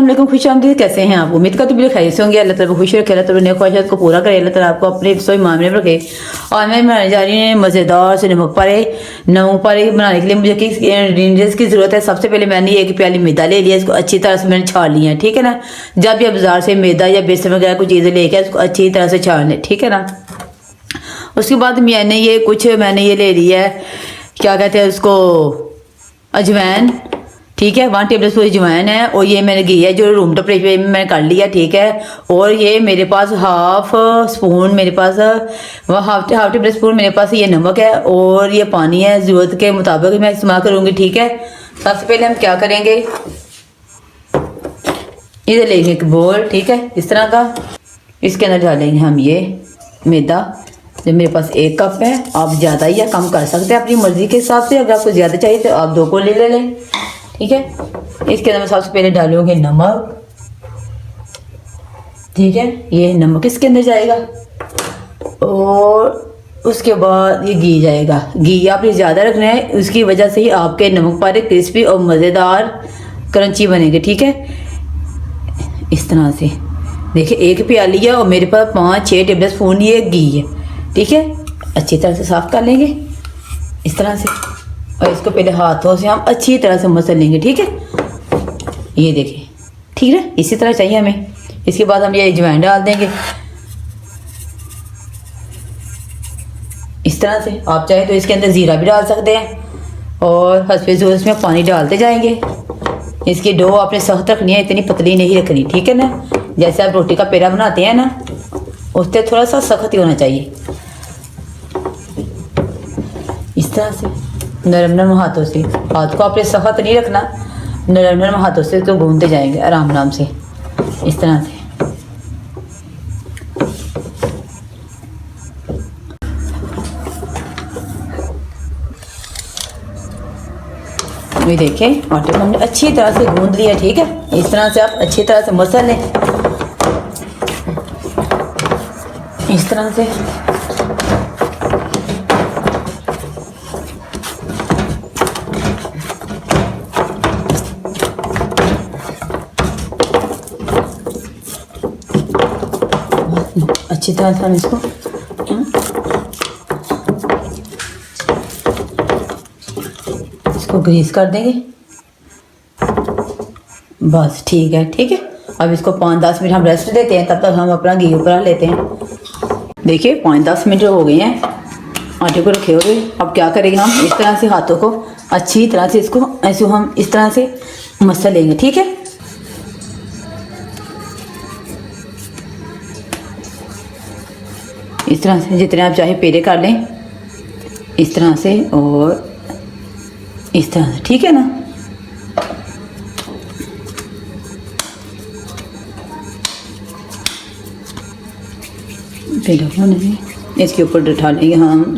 अस्सलाम खुशामदीद। कैसे हैं आप? उम्मीद का तो बिल्कुल खैरियत से होंगे। अल्लाह ताला खुश रखे, अल्लाह ताला अपनी ख्वाहिशात को पूरा करे, अल्लाह ताला आपको अपने सोई मामले में रखे। और मैं बनाने जा रही हूँ मज़ेदार से नमक पारे बनाने के लिए मुझे किस इंग्रीडियंट्स की ज़रूरत है। सबसे पहले मैंने एक प्याली मैदा ले लिया, इसको अच्छी तरह से मैंने छान लिया है, ठीक है ना। जब भी आप बाज़ार से मैदा या बेसन वगैरह कुछ चीज़ें लेके इसको अच्छी तरह से छान लें, ठीक है ना। उसके बाद मैंने ये ले लिया है, क्या कहते हैं उसको, अजवाइन, ठीक है। 1 टेबल स्पून अजवाइन है। और ये मैंने घी है जो रूम टेम्परेचर में मैंने कर लिया, ठीक है। और ये मेरे पास हाफ टेबल स्पून मेरे पास ये नमक है। और ये पानी है, ज़रूरत के मुताबिक मैं इस्तेमाल करूँगी, ठीक है। सबसे पहले हम क्या करेंगे, इधर लेंगे एक बोल, ठीक है, इस तरह का। इसके अंदर डालेंगे हम ये मैदा, जो मेरे पास 1 कप है। आप ज़्यादा या कम कर सकते हैं अपनी मर्ज़ी के हिसाब से। अगर आपको ज़्यादा चाहिए तो आप 2 को ले लें, ठीक है। इसके अंदर मैं सबसे पहले डालूंगी नमक, ठीक है। ये नमक इसके अंदर जाएगा। और उसके बाद ये घी जाएगा। घी आपने ज़्यादा रखना है, उसकी वजह से ही आपके नमक पारे क्रिस्पी और मज़ेदार क्रंची बनेंगे, ठीक है। इस तरह से देखिए, 1 प्याली है और मेरे पास 5-6 टेबल स्पून ये घी है, ठीक है। अच्छी तरह से साफ़ कर लेंगे इस तरह से। और इसको पहले हाथों से हम अच्छी तरह से मसल लेंगे, ठीक है। ये देखिए, ठीक है, इसी तरह चाहिए हमें। इसके बाद हम ये अजवाइन डाल देंगे इस तरह से। आप चाहे तो इसके अंदर ज़ीरा भी डाल सकते हैं। और हस्बे ज़रूरत इसमें पानी डालते जाएंगे। इसकी डो आपने सख्त रखनी है, इतनी पतली नहीं रखनी, ठीक है ना। जैसे आप रोटी का पेड़ा बनाते हैं ना, उससे थोड़ा सा सख्त ही होना चाहिए, इस तरह से। नरम नरम हाथों से, हाथ को आपने सख्त नहीं रखना, नरम नरम हाथों से तो गूंदते जाएंगे आराम से, इस तरह से। ये देखें, आटे को हमने अच्छी तरह से गूंद लिया, ठीक है। इस तरह से आप अच्छी तरह से मसल लें, इस तरह से। अच्छी तरह से हम इसको ग्रीस कर देंगे, बस ठीक है, ठीक है। अब इसको 5-10 मिनट हम रेस्ट देते हैं, तब तक हम अपना घी ऊपर लेते हैं। देखिए 5-10 मिनट हो गए हैं आटे को रखे हुए। अब क्या करेंगे, हम इस तरह से हाथों को अच्छी तरह से इसको ऐसे हम इस तरह से मसल लेंगे, ठीक है। इस तरह से जितने आप चाहे पेड़े कर लें, इस तरह से और इस तरह से, ठीक है ना। फिर इसके ऊपर डालेंगे हम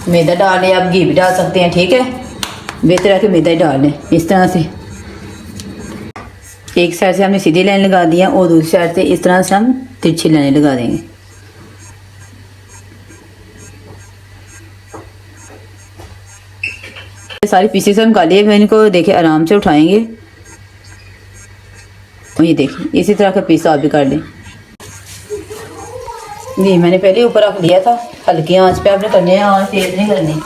मैदा डाल लें, आप घी भी डाल सकते हैं, ठीक है। बेहतर है कि मैदा ही डाल लें इस तरह से। एक साइड से हमने सीधी लाइन लगा दिया और दूसरी साइड से इस तरह से हम तिरछी लाइन लगा देंगे। सारी पीसेस हम निकालिए, मैं इनको देखिए आराम से उठाएंगे। और ये देखिए, इसी तरह का पीस आप भी कर लें। जी मैंने पहले ऊपर रख लिया था, हल्की आंच पे आपने करने हैं, आंच तेज नहीं करनी।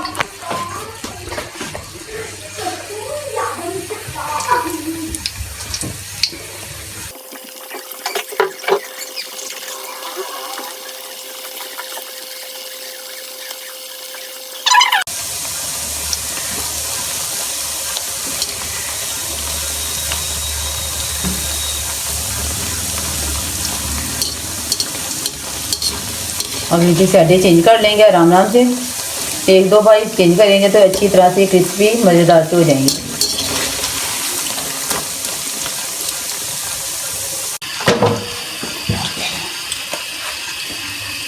अब नीचे साइडें चेंज कर लेंगे आराम से। 1-2 बार चेंज करेंगे तो अच्छी तरह से क्रिस्पी मज़ेदार से हो जाएंगे।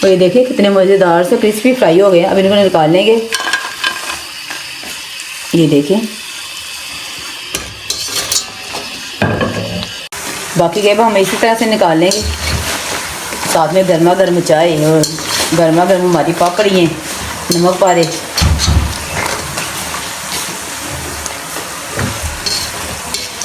तो ये देखिए कितने मज़ेदार से क्रिस्पी फ्राई हो गए। अब इनको निकाल लेंगे। ये देखिए, बाकी के हम इसी तरह से निकाल लेंगे। साथ में गर्मा गर्म चाय और गर्मा गर्म हमारी पापड़ी हैं, नमक पारे।